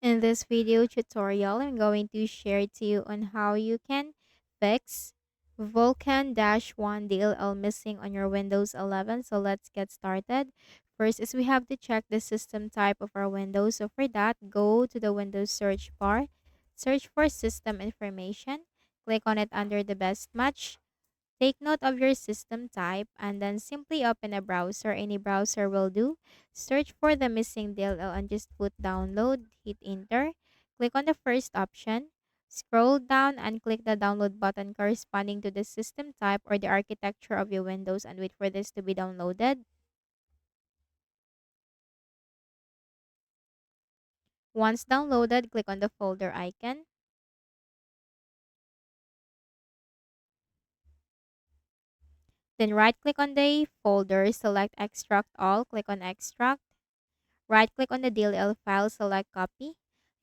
In this video tutorial, I'm going to share to you on how you can fix Vulkan-1 DLL missing on your Windows 11. So let's get started. First is we have to check the system type of our Windows. So for that, go to the Windows search bar, search for system information, click on it under the best match. Take note of your system type and then simply open a browser. Any browser will do. Search for the missing DLL and just put download, hit enter. Click on the first option. Scroll down and click the download button corresponding to the system type or the architecture of your Windows and wait for this to be downloaded. Once downloaded, click on the folder icon. Then right click on the folder, select extract all, click on extract. Right-click on the DLL file, select copy,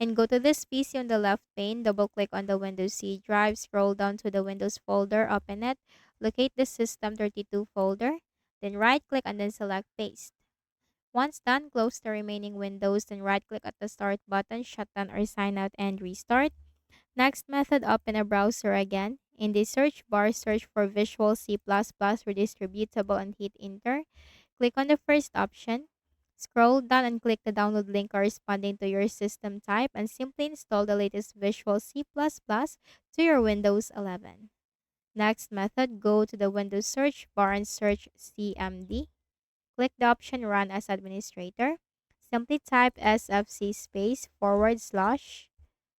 and go to this PC on the left pane. Double-click on the Windows C drive, scroll down to the Windows folder, open it, locate the System32 folder, then right-click and then select Paste. Once done, close the remaining windows, then right-click at the Start button, shut down or sign out and restart. Next method, open a browser again. In the search bar, search for Visual C++ Redistributable and hit Enter. Click on the first option. Scroll down and click the download link corresponding to your system type and simply install the latest Visual C++ to your Windows 11. Next method, go to the Windows search bar and search CMD. Click the option Run as Administrator. Simply type sfc space forward slash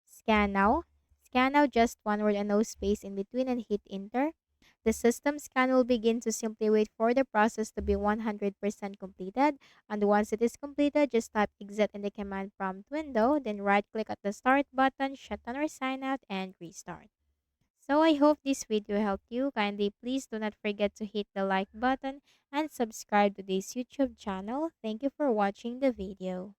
scan now. Scan now just one word and no space in between and hit enter. The system scan will begin to simply wait for the process to be 100% completed. And once it is completed, just type exit in the command prompt window, then right click at the start button, shut down or sign out, and restart. So I hope this video helped you. Kindly please do not forget to hit the like button and subscribe to this YouTube channel. Thank you for watching the video.